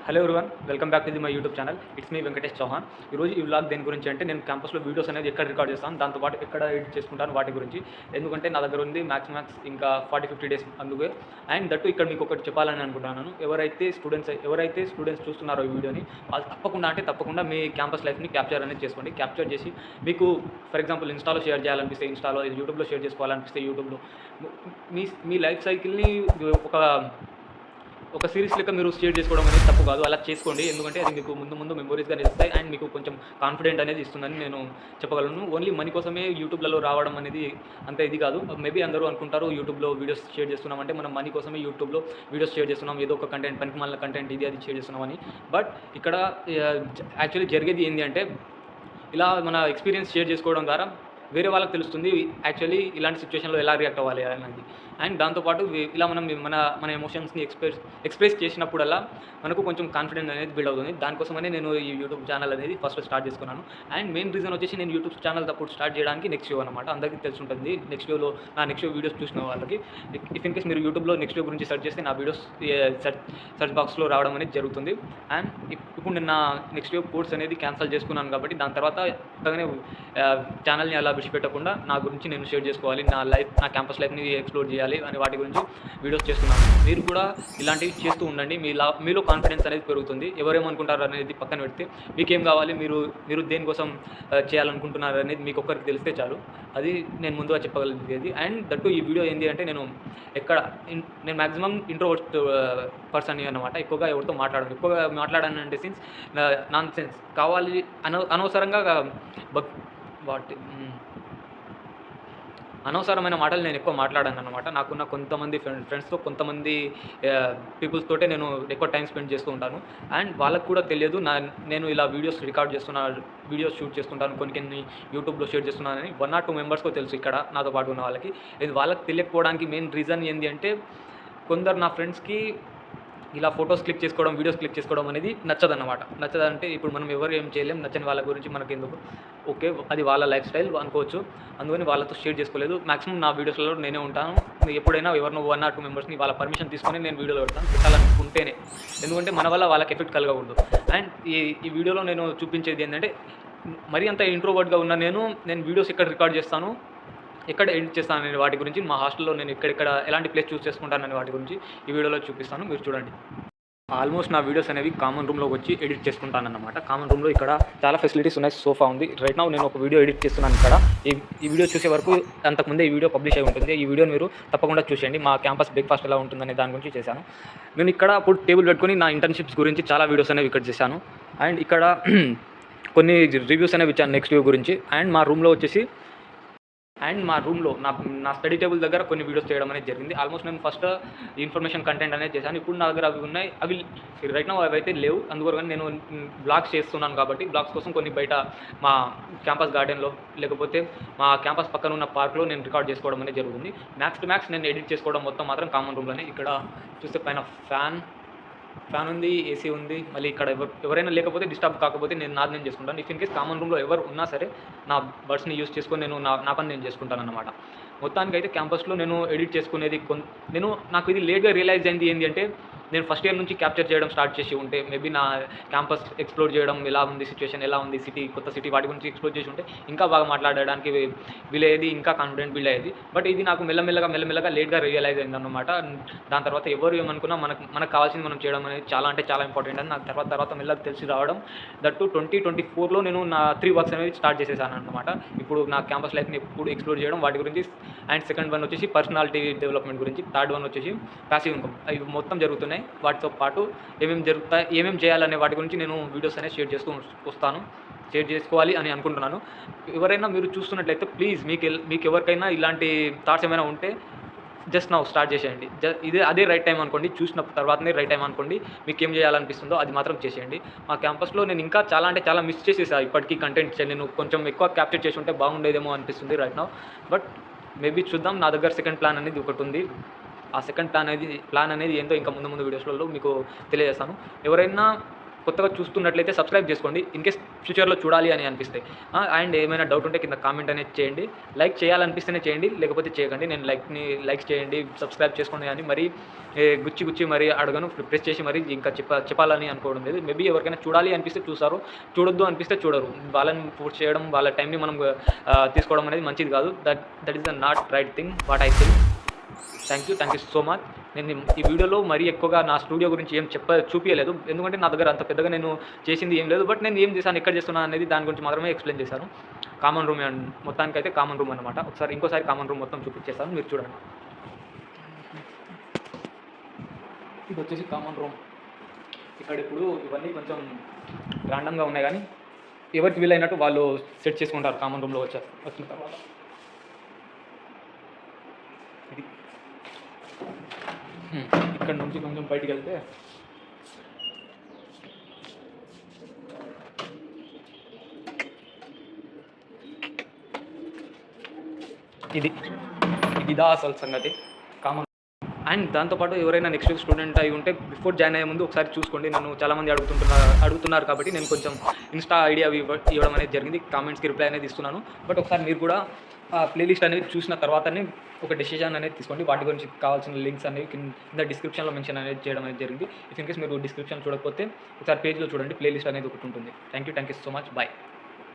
Hello everyone, welcome back to my YouTube channel. It's me Venkatesh Chauhan. ఈరోజు ఈ vlog దేని గురించి అంటే, నేను క్యాంపస్లో వీడియోస్ అనేది ఎక్కడ రికార్డ్ చేస్తాను, దాంతోపాటు ఎక్కడ ఎడిట్ చేసుకుంటాను వాటి గురించి. ఎందుకంటే నా దగ్గర ఉంది మ్యాక్స్ ఇంకా 40-50 డేస్ అందుకే. అండ్ దట్టు ఇక్కడ మీకు ఒకటి చెప్పాలని అనుకుంటున్నాను. ఎవరైతే స్టూడెంట్స్ చూస్తున్నారో ఈ వీడియోని, వాళ్ళు తప్పకుండా మీ క్యాంపస్ లైఫ్ని క్యాప్చర్ అనేది చేసుకోండి. క్యాప్చర్ చేసి మీకు ఫర్ ఎగ్జాంపుల్ ఇన్స్టాలో షేర్ చేయాలనిపిస్తే ఇన్స్టాలో, యూట్యూబ్లో షేర్ చేసుకోవాలనిపిస్తే యూట్యూబ్లో, మీ లైఫ్ సైకిల్ని ఒక సిరీస్ లెక్క మీరు షేర్ చేసుకోవడం అనేది తప్పు కాదు. అలా చేసుకోండి, ఎందుకంటే అది మీకు ముందు మెమోరీస్గా నిలుస్తాయి అండ్ మీకు కొంచెం కాన్ఫిడెంట్ అనేది ఇస్తుందని నేను చెప్పగలను. ఓన్లీ మనీ కోసమే యూట్యూబ్లలో రావడం అనేది అంత ఇది కాదు. మేబీ అందరూ అనుకుంటారు యూట్యూబ్లో వీడియోస్ షేర్ చేస్తున్నామంటే మనం మనీ కోసమే యూట్యూబ్లో వీడియోస్ షేర్ చేస్తున్నాం, ఏదో ఒక కంటెంట్ పనికిమాలిన కంటెంట్ ఇది అది షేర్ చేస్తున్నామని. బట్ ఇక్కడ యాక్చువల్లీ జరిగేది ఏంటి అంటే, ఇలా మన ఎక్స్పీరియన్స్ షేర్ చేసుకోవడం ద్వారా వేరే వాళ్ళకి తెలుస్తుంది యాక్చువల్లీ ఇలాంటి సిచ్యువేషన్లో ఎలా రియాక్ట్ అవ్వాలి అనేది. అండ్ దాంతోపాటు ఇలా మనం మన ఎమోషన్స్ని ఎక్స్ప్రెస్ చేసినప్పుడల్లా మనకు కొంచెం కాన్ఫిడెన్స్ అనేది బిల్డ్ అవుతుంది. దానికోసమనే నేను ఈ యూట్యూబ్ ఛానల్ అనేది ఫస్ట్ స్టార్ట్ చేసుకున్నాను. అండ్ మెయిన్ రీజన్ వచ్చేసి, నేను యూట్యూబ్ ఛానల్ అప్పుడు స్టార్ట్ చేయడానికి నెక్స్ట్ షో అనమాట. అందరికీ తెలిసి ఉంటుంది. నెక్స్ట్ షో వీడియోస్ చూసిన వాళ్ళకి, ఇఫ్ ఇన్ కేస్ మీరు యూట్యూబ్లో నెక్స్ట్ షో గురించి సెర్చ్ చేస్తే నా వీడియోస్ సెర్చ్ బాక్స్లో రావడం అనేది జరుగుతుంది. అండ్ ఇప్పుడు నేను నా నెక్స్ట్ షో కోర్స్ అనేది క్యాన్సిల్ చేసుకున్నాను కాబట్టి, దాని తర్వాత ఛానల్ని అలా విడిచిపెట్టకుండా నా గురించి నేను షేర్ చేసుకోవాలి, నా క్యాంపస్ లైఫ్ని ఎక్స్ప్లోర్ చేయాలి అని వాటి గురించి వీడియోస్ చేస్తున్నాను. మీరు కూడా ఇలాంటివి చేస్తూ ఉండండి. మీలో కాన్ఫిడెన్స్ అనేది పెరుగుతుంది. ఎవరేమనుకుంటారు అనేది పక్కన పెడితే, మీకేం కావాలి, మీరు దేనికోసం చేయాలనుకుంటున్నారు అనేది మీకు ఒక్కరికి తెలిస్తే చాలు. అది నేను ముందుగా చెప్పగలిగేది. అండ్ దట్టు ఈ వీడియో ఏంటి అంటే, నేను మ్యాక్సిమం ఇంట్రోవర్ట్ పర్సన్ అనమాట. ఎక్కువగా ఎవరితో మాట్లాడాను అంటే నాన్ సెన్స్ కావాలి అనవసరంగా అనవసరమైన మాటలు నేను ఎక్కువ మాట్లాడాను అనమాట. నాకున్న కొంతమంది ఫ్రెండ్స్తో, కొంతమంది పీపుల్స్ నేను ఎక్కువ టైం స్పెండ్ చేస్తూ ఉంటాను. అండ్ వాళ్ళకు కూడా తెలియదు నేను ఇలా వీడియోస్ షూట్ చేస్తుంటాను, కొన్ని యూట్యూబ్లో షేర్ చేస్తున్నానని 1 or 2 మెంబర్స్కో తెలుసు ఇక్కడ నాతో పాటు ఉన్న వాళ్ళకి. ఇది వాళ్ళకి తెలియకపోవడానికి మెయిన్ రీజన్ ఏంటి అంటే, కొందరు నా ఫ్రెండ్స్కి ఇలా ఫొటోస్ క్లిక్ చేసుకోవడం, వీడియోస్ క్లిక్ చేసుకోవడం అనేది నచ్చదంటే ఇప్పుడు మనం ఎవరు ఏం చేయలేం, నచ్చని వాళ్ళ గురించి మనకెందుకు, ఓకే అది వాళ్ళ లైఫ్ స్టైల్ అనుకోవచ్చు. అందుకని వాళ్ళతో షేర్ చేసుకోలేదు. మ్యాక్సిమం నా వీడియోస్లో నేనే ఉంటాను. ఎప్పుడైనా ఎవరినో 1 or 2 మెంబర్స్ని వాళ్ళ పర్మిషన్ తీసుకొని నేను వీడియోలో పెట్టాలనుకుంటేనే, ఎందుకంటే మన వల్ల వాళ్ళకి ఎఫెక్ట్ కలగకూడదు. అండ్ ఈ వీడియోలో నేను చూపించేది ఏంటంటే, మరీ అంత ఇంట్రోవర్ట్గా ఉన్న నేను వీడియోస్ ఎక్కడ రికార్డ్ చేస్తాను, ఎక్కడ ఎడిట్ చేస్తాను అనే వాటి గురించి, మా హాస్టల్లో నేను ఎక్కడెక్కడ ఎలాంటి ప్లేస్ చూస్ చేసుకుంటాననే వాటి గురించి ఈ వీడియోలో చూపిస్తాను, మీరు చూడండి. ఆల్మోస్ట్ నా వీడియోస్ అనేవి కామన్ రూమ్లోకి వచ్చి ఎడిట్ చేసుకుంటానన్నమాట. కామన్ రూమ్లో ఇక్కడ చాలా ఫెసిలిటీస్ ఉన్నాయి. సోఫా ఉంది. రైట్ నౌ నేను ఒక వీడియో ఎడిట్ చేస్తున్నాను ఇక్కడ. ఈ వీడియో చూసే వరకు అంతకుముందే ఈ వీడియో పబ్లిష్ అయి ఉంటుంది. ఈ వీడియోని మీరు తప్పకుండా చూసేయండి. మా క్యాంపస్ బ్రేక్ఫాస్ట్ ఎలా ఉంటుందనే దాని గురించి చేశాను. నేను ఇక్కడ అప్పుడు టేబుల్ పెట్టుకుని నా ఇంటర్న్షిప్స్ గురించి చాలా వీడియోస్ అనేవి ఇక్కడ చేశాను. అండ్ ఇక్కడ కొన్ని రివ్యూస్ అనేవి ఇచ్చాను నెక్స్ట్ వీడియో గురించి. అండ్ మా రూమ్లో నా స్టడీ టేబుల్ దగ్గర కొన్ని వీడియోస్ చేయడం అనేది జరిగింది. ఆల్మోస్ట్ నేను ఫస్ట్ ఇన్ఫర్మేషన్ కంటెంట్ అనేది చేశాను. ఇప్పుడు నా దగ్గర అవి ఉన్నాయి. అవి రైట్ నౌ అవైతే లేవు. అందువల్ల నేను బ్లాగ్స్ చేస్తున్నాను కాబట్టి, బ్లాగ్స్ కోసం కొన్ని బయట మా క్యాంపస్ గార్డెన్లో, లేకపోతే మా క్యాంపస్ పక్కన ఉన్న పార్క్లో నేను రికార్డ్ చేసుకోవడం అనేది జరుగుతుంది. మ్యాక్స్ నేను ఎడిట్ చేసుకోవడం మొత్తం మాత్రం కామన్ రూమ్లోనే. ఇక్కడ చూస్తే పైన ఫ్యాన్ ఉంది, ఏసీ ఉంది. మళ్ళీ ఇక్కడ ఎవరైనా లేకపోతే, డిస్టర్బ్ కాకపోతే నేను చేసుకుంటాను. ఇఫ్ ఇన్ కేస్ కామన్ రూమ్లో ఎవరు ఉన్నా సరే నా బడ్స్ని యూస్ చేసుకొని నా పని నేను చేసుకుంటాను అన్నమాట. మొత్తానికి అయితే క్యాంపస్లో నేను ఎడిట్ చేసుకునేది నాకు ఇది లేట్గా రియలైజ్ అయింది ఏంటి అంటే, నేను ఫస్ట్ ఇయర్ నుంచి క్యాప్చర్ చేయడం స్టార్ట్ చేసి ఉంటే, మేబీ నా క్యాంపస్ ఎక్స్ప్లోర్ చేయడం, ఎలా ఉంది సిచ్యువేషన్, ఎలా ఉంది కొత్త సిటీ, వాటి గురించి ఎక్స్ప్లోర్ చేసి ఉంటే ఇంకా బాగా మాట్లాడడానికి వీలయ్యేది, ఇంకా కాన్ఫిడెంట్ బిల్డ్ అయ్యేది. బట్ ఇది నాకు మెల్లమెల్లగా లేట్గా రియలైజ్ అయింది అన్నమాట. దాని తర్వాత ఎవరు ఏమనుకున్నా మనకు కావాల్సింది మనం చేయడం అనేది చాలా ఇంపార్టెంట్ అని నాకు తర్వాత మెల్లగా తెలిసి రావడం. దట్టు 2024లో నేను నా 3 వర్క్స్ అనేది స్టార్ట్ చేసేసాను అన్నమాట. ఇప్పుడు నా క్యాంపస్ లైఫ్ని ఎప్పుడు ఎక్స్ప్లోర్ చేయడం వాటి గురించి. అండ్ సెకండ్ వన్ వచ్చేసి పర్సనాలిటీ డెవలప్మెంట్ గురించి. థర్డ్ వన్ వచ్చేసి ప్యాసివ్ ఇన్కమ్. ఇవి మొత్తం జరుగుతున్నాయి. వాటితో పాటు ఏమేమి చేయాలనే వాటి గురించి నేను వీడియోస్ అనేది షేర్ చేసుకోవాలి అని అనుకుంటున్నాను. ఎవరైనా మీరు చూస్తున్నట్లయితే ప్లీజ్, మీకు ఎవరికైనా ఇలాంటి థాట్స్ ఏమైనా ఉంటే జస్ట్ నౌ స్టార్ట్ చేసేయండి. అదే రైట్ టైం అనుకోండి. చూసిన తర్వాతనే రైట్ టైం అనుకోండి. మీకు ఏం చేయాలనిపిస్తుందో అది మాత్రం చేసేయండి. మా క్యాంపస్లో నేను ఇంకా చాలా మిస్ చేసేసాను ఇప్పటికీ. కంటెంట్ నేను కొంచెం ఎక్కువ క్యాప్చర్ చేసి ఉంటే బాగుండేదేమో అనిపిస్తుంది రైట్ నౌ. బట్ మేబీ చూద్దాం. నా దగ్గర సెకండ్ ప్లాన్ అనేది ఒకటి ఉంది. ఆ సెకండ్ ప్లాన్ అనేది ఏంటో ఇంకా ముందు వీడియోస్లలో మీకు తెలియజేస్తాను. ఎవరైనా కొత్తగా చూస్తున్నట్లయితే సబ్స్క్రైబ్ చేసుకోండి, ఇన్ కేస్ ఫ్యూచర్లో చూడాలి అని అనిపిస్తే. అండ్ ఏమైనా డౌట్ ఉంటే కింద కామెంట్ అనేది చేయండి. లైక్ చేయాలనిపిస్తేనే చేయండి, లేకపోతే చేయకండి. నేను లైక్ చేయండి, సబ్స్క్రైబ్ చేసుకోండి అని మరీ గుచ్చి మరీ అడగను, ప్రెస్ చేసి మరీ ఇంకా చెప్పాలని అనుకోవడం లేదు. మేబీ ఎవరికైనా చూడాలి అనిపిస్తే చూస్తారు, చూడొద్దు అనిపిస్తే చూడరు. వాళ్ళని ఫోర్స్ చేయడం, వాళ్ళ టైంని మనం తీసుకోవడం అనేది మంచిది కాదు. That is the not right thing what I think. Thank you so much. నేను ఈ వీడియోలో మరీ ఎక్కువగా నా స్టూడియో గురించి ఏం చూపించలేదు, ఎందుకంటే నా దగ్గర అంత పెద్దగా నేను చేసింది ఏం లేదు. బట్ నేను ఏం చేశాను, ఎక్కడ చేస్తున్నాను అనేది దాని గురించి మాత్రమే ఎక్స్ప్లెయిన్ చేశాను. కామన్ రూమ్ మొత్తానికి అయితే కామన్ రూమ్ అనమాట. ఇంకోసారి కామన్ రూమ్ మొత్తం చూపించేస్తాను, మీరు చూడండి. ఇది వచ్చేసి కామన్ రూమ్. ఇక్కడ ఇప్పుడు ఇవన్నీ కొంచెం ర్యాండమ్గా ఉన్నాయి, కానీ ఎవరికి వీలైనట్టు వాళ్ళు సెట్ చేసుకుంటారు కామన్ రూమ్లో వచ్చిన తర్వాత. ఇది ఇక్కడ నుంచి కొంచెం బయటికి వెళ్తే ఇదా అసలు సంగతి కామన్. అండ్ దాంతోపాటు ఎవరైనా నెక్స్ట్ వీక్ స్టూడెంట్ అయి ఉంటే బిఫోర్ జాయిన్ అయ్యే ముందు ఒకసారి చూసుకోండి. నన్ను చాలామంది అడుగుతున్నారు కాబట్టి నేను కొంచెం ఇన్స్టా ఐడియా ఇవ్వడం అనేది జరిగింది, కామెంట్స్కి రిప్లై అనేది ఇస్తున్నాను. బట్ ఒకసారి మీరు కూడా ప్లేలిస్ట్ అనేది చూసిన తర్వాతనే ఒక డెసిషన్ అనేది తీసుకోండి. వాటి గురించి కావాల్సిన లింక్స్ అనేవి కింద డిస్క్రిప్షన్లో మెన్షన్ అనేది చేయడం అనేది జరిగింది. ఇఫ్ ఇన్ కేస్ మీరు డిస్క్రిప్షన్ చూడకపోతే ఒకసారి పేజ్లో చూడండి, ప్లేలిస్ట్ అనేది ఒకటి ఉంటుంది. Thank you so much. Bye.